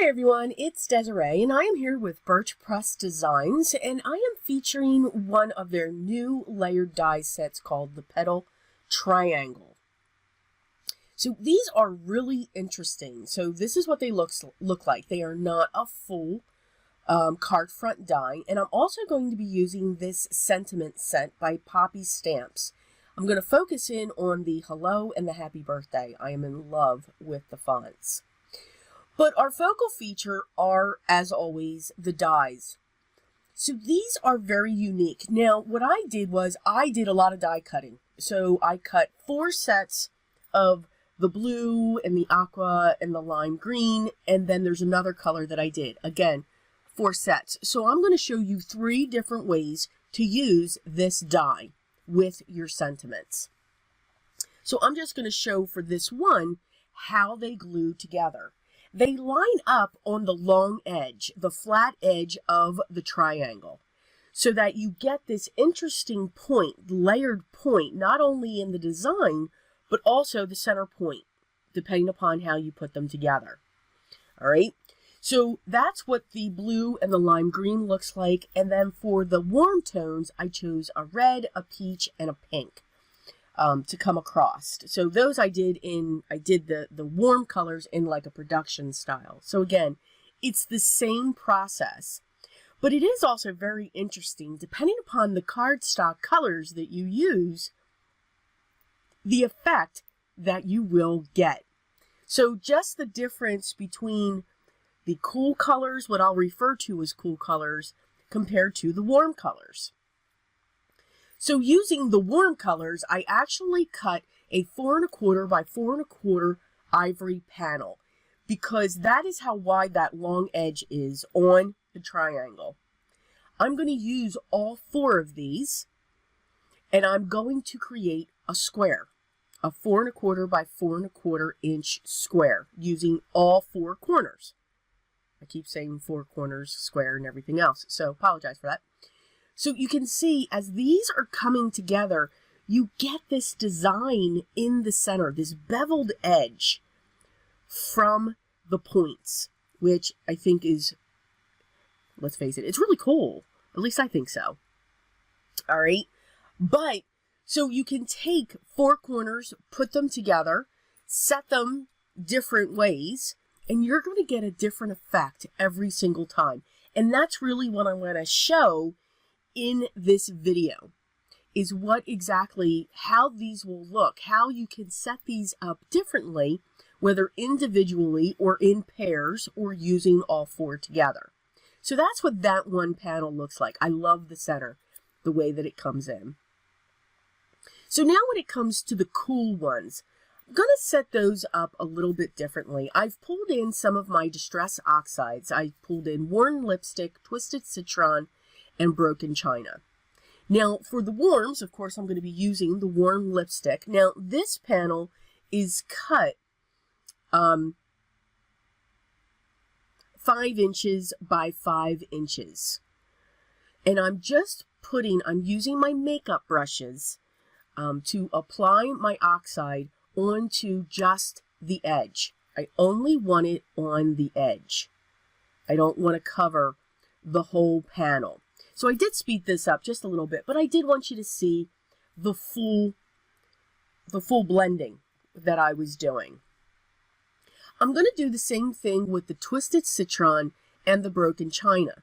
Hi everyone, it's Desiree and I am here with Birch Press Designs and I am featuring one of their new layered die sets called the Petal Triangle. So these are really interesting. So this is what they look like. They are not a full card front die, and I'm also going to be using this sentiment set by Poppy Stamps. I'm going to focus in on the hello and the happy birthday. I am in love with the fonts. But our focal feature are, as always, the dies. So these are very unique. Now, what I did was I did a lot of die cutting. So I cut 4 sets of the blue and the aqua and the lime green, and then there's another color that I did. Again, 4 sets. So I'm going to show you 3 different ways to use this die with your sentiments. So I'm just going to show for this one how they glue together. They line up on the long edge, the flat edge of the triangle, so that you get this interesting point, layered point, not only in the design, but also the center point, depending upon how you put them together. All right, so that's what the blue and the lime green looks like. And then for the warm tones, I chose a red, a peach, and a pink. To come across. So those I did the warm colors in like a production style. So again, it's the same process, but it is also very interesting, depending upon the cardstock colors that you use, the effect that you will get. So just the difference between the cool colors, what I'll refer to as cool colors, compared to the warm colors. So using the warm colors, I actually cut a 4 1/4 by 4 1/4 ivory panel, because that is how wide that long edge is on the triangle. I'm going to use all 4 of these, and I'm going to create a square, a 4 1/4 by 4 1/4 inch square, using all 4 corners. I keep saying 4 corners, square, and everything else, so apologize for that. So you can see as these are coming together, you get this design in the center, this beveled edge from the points, which I think is, let's face it, it's really cool. At least I think so. All right. But so you can take 4 corners, put them together, set them different ways, and you're going to get a different effect every single time. And that's really what I'm going to show in this video, is what exactly how these will look, how you can set these up differently, whether individually or in pairs or using all 4 together. So that's what that one panel looks like. I love the center, the way that it comes in. So now when it comes to the cool ones, I'm going to set those up a little bit differently. I've pulled in some of my distress oxides. I pulled in worn lipstick, twisted citron, and broken china. Now for the warms, of course, I'm going to be using the warm lipstick. Now this panel is cut 5 inches by 5 inches. And I'm using my makeup brushes to apply my oxide onto just the edge. I only want it on the edge. I don't want to cover the whole panel. So I did speed this up just a little bit, but I did want you to see the full blending that I was doing. I'm going to do the same thing with the twisted citron and the broken china,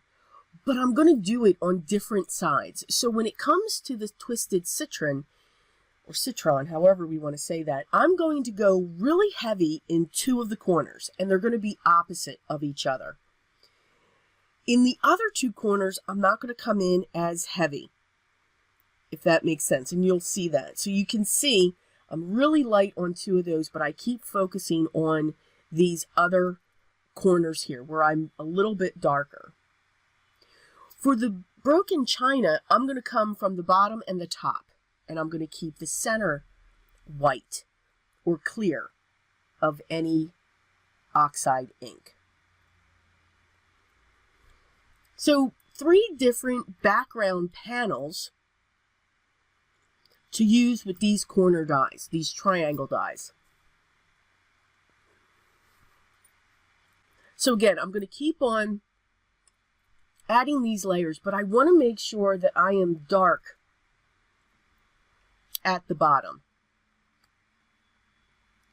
but I'm going to do it on different sides. So when it comes to the twisted citron, or citron, however we want to say that, I'm going to go really heavy in 2 of the corners, and they're going to be opposite of each other. In the other 2 corners, I'm not going to come in as heavy, if that makes sense, and you'll see that. So you can see I'm really light on 2 of those, but I keep focusing on these other corners here where I'm a little bit darker. For the broken china, I'm going to come from the bottom and the top, and I'm going to keep the center white or clear of any oxide ink. So 3 different background panels to use with these corner dies, these triangle dies. So again, I'm going to keep on adding these layers, but I want to make sure that I am dark at the bottom,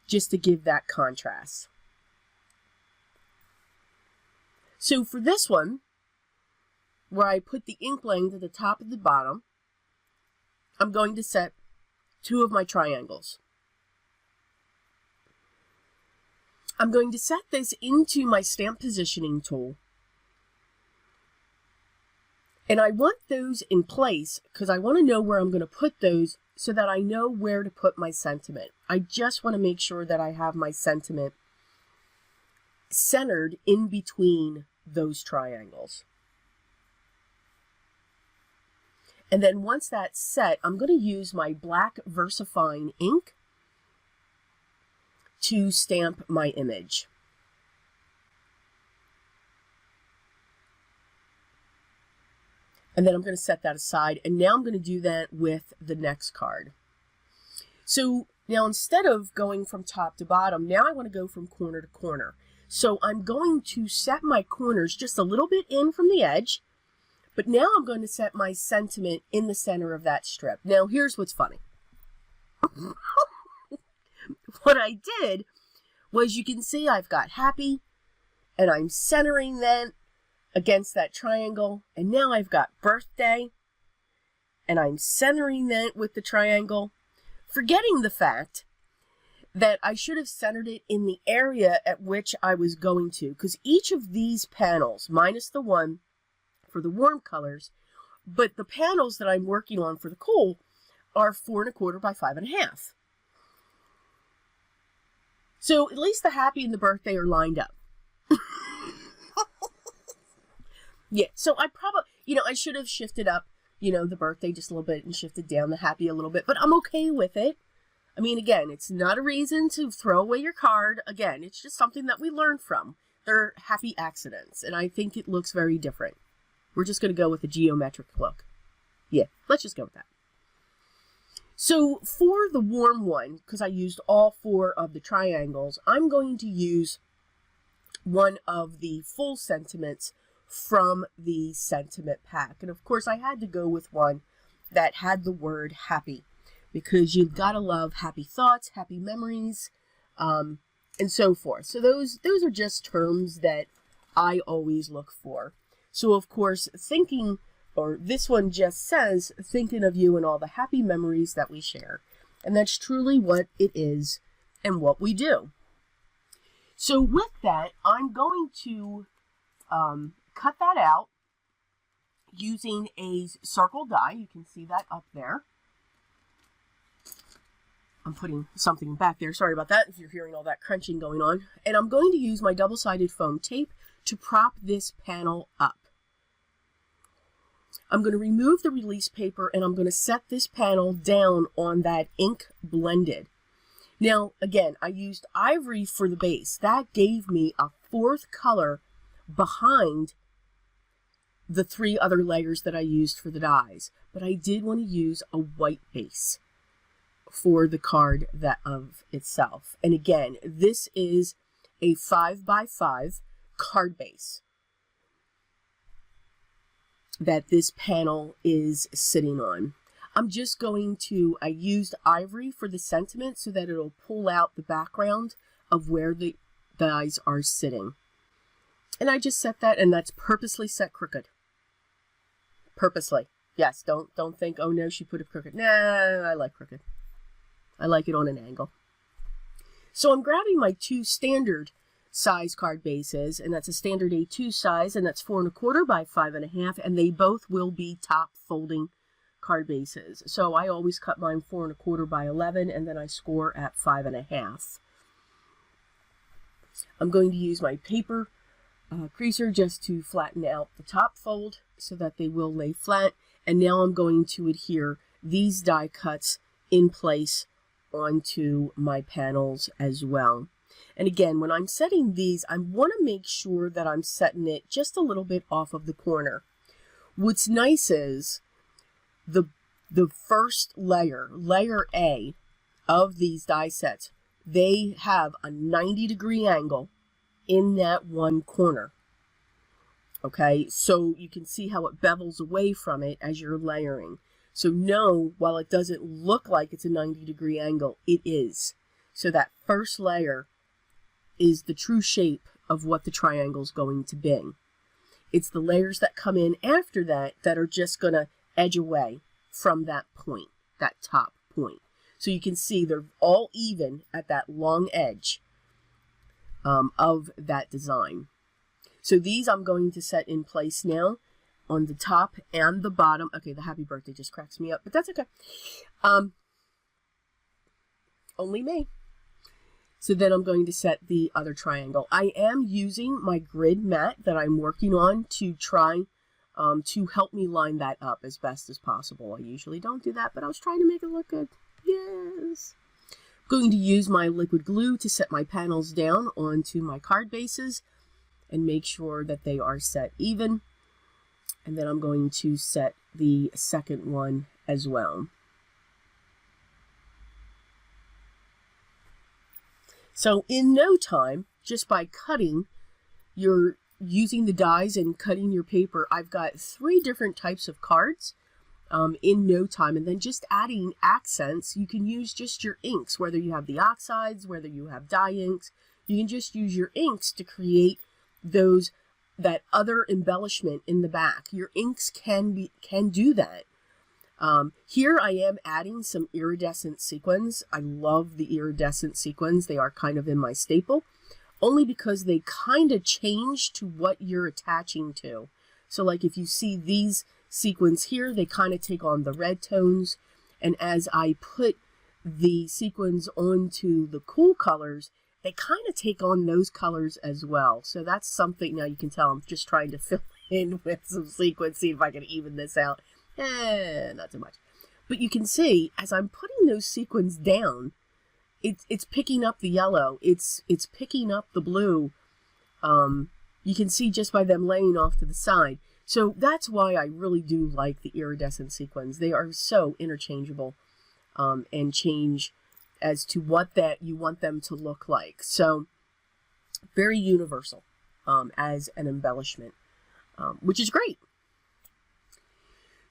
just to give that contrast. So for this one, where I put the ink length at the top of the bottom, I'm going to set 2 of my triangles. I'm going to set this into my stamp positioning tool. And I want those in place because I want to know where I'm going to put those so that I know where to put my sentiment. I just want to make sure that I have my sentiment centered in between those triangles. And then once that's set, I'm going to use my black VersaFine ink to stamp my image. And then I'm going to set that aside. And now I'm going to do that with the next card. So now instead of going from top to bottom, now I want to go from corner to corner. So I'm going to set my corners just a little bit in from the edge. But now I'm going to set my sentiment in the center of that strip. Now here's what's funny. What I did was, you can see I've got happy, and I'm centering that against that triangle, and now I've got birthday, and I'm centering that with the triangle, forgetting the fact that I should have centered it in the area at which I was going to, because each of these panels, minus the one for the warm colors, but the panels that I'm working on for the cool are 4 1/4 by 5 1/2. So at least the happy and the birthday are lined up. Yeah, so I probably, I should have shifted up, the birthday just a little bit and shifted down the happy a little bit, but I'm okay with it. I mean, again, it's not a reason to throw away your card. Again, it's just something that we learn from. They're happy accidents, and I think it looks very different. We're just going to go with a geometric look. Yeah, let's just go with that. So for the warm one, because I used all 4 of the triangles, I'm going to use one of the full sentiments from the sentiment pack. And of course I had to go with one that had the word happy, because you've got to love happy thoughts, happy memories, and so forth. So those are just terms that I always look for. So of course, this one just says, thinking of you and all the happy memories that we share. And that's truly what it is and what we do. So with that, I'm going to cut that out using a circle die. You can see that up there. I'm putting something back there. Sorry about that if you're hearing all that crunching going on. And I'm going to use my double-sided foam tape to prop this panel up. I'm going to remove the release paper, and I'm going to set this panel down on that ink blended. Now, again, I used ivory for the base. That gave me a 4th color behind the 3 other layers that I used for the dies. But I did want to use a white base for the card of itself. And again, this is a 5x5 card base that this panel is sitting on. I'm just going to, I used ivory for the sentiment so that it'll pull out the background of where the dies are sitting. And I just set that, and that's purposely set crooked. Purposely. Yes, don't think, oh no, she put it crooked. Nah, I like crooked. I like it on an angle. So I'm grabbing my 2 standard size card bases, and that's a standard A2 size, and that's 4 1/4 by 5 1/2, and they both will be top folding card bases. So I always cut mine 4 1/4 by 11, and then I score at 5 1/2. I'm going to use my paper creaser just to flatten out the top fold so that they will lay flat, and now I'm going to adhere these die cuts in place onto my panels as well. And again, when I'm setting these, I want to make sure that I'm setting it just a little bit off of the corner. What's nice is the first layer, layer A of these die sets, they have a 90-degree angle in that one corner. Okay, so you can see how it bevels away from it as you're layering. So no, while it doesn't look like it's a 90-degree angle, it is. So that first layer is the true shape of what the triangle is going to be. It's the layers that come in after that that are just going to edge away from that point, that top point. So you can see they're all even at that long edge of that design. So these I'm going to set in place now on the top and the bottom. Okay, the happy birthday just cracks me up, but that's okay. Only me. So then I'm going to set the other triangle. I am using my grid mat that I'm working on to try to help me line that up as best as possible. I usually don't do that, but I was trying to make it look good. Yes. I'm going to use my liquid glue to set my panels down onto my card bases and make sure that they are set even. And then I'm going to set the second one as well. So in no time, just by cutting, you're using the dies and cutting your paper, I've got 3 different types of cards in no time. And then just adding accents, you can use just your inks, whether you have the oxides, whether you have dye inks. You can just use your inks to create that other embellishment in the back. Your inks can do that. Here I am adding some iridescent sequins. I love the iridescent sequins. They are kind of in my staple, only because they kind of change to what you're attaching to. So like if you see these sequins here, they kind of take on the red tones. And as I put the sequins onto the cool colors, they kind of take on those colors as well. So that's something, now you can tell I'm just trying to fill in with some sequins, see if I can even this out. Not so much. But you can see, as I'm putting those sequins down, it's picking up the yellow. It's picking up the blue. You can see just by them laying off to the side. So that's why I really do like the iridescent sequins. They are so interchangeable and change as to what that you want them to look like. So very universal as an embellishment, which is great.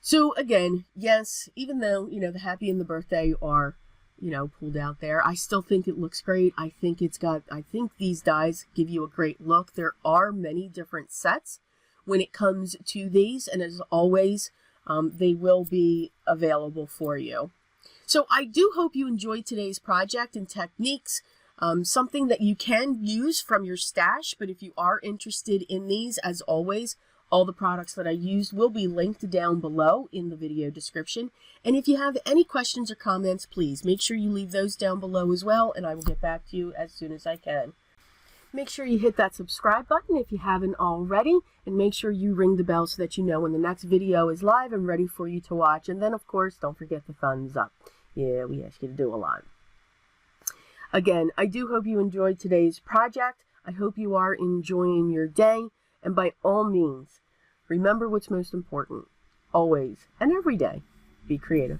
So again, yes, even though, the happy and the birthday are, pulled out there, I still think it looks great. I think these dies give you a great look. There are many different sets when it comes to these, and as always, they will be available for you. So I do hope you enjoyed today's project and techniques, something that you can use from your stash. But if you are interested in these, as always, all the products that I used will be linked down below in the video description. And if you have any questions or comments, please make sure you leave those down below as well, and I will get back to you as soon as I can. Make sure you hit that subscribe button if you haven't already, and make sure you ring the bell so that you know when the next video is live and ready for you to watch. And then, of course, don't forget the thumbs up. Yeah, we ask you to do a lot. Again, I do hope you enjoyed today's project. I hope you are enjoying your day. And by all means, remember what's most important. Always and every day, be creative.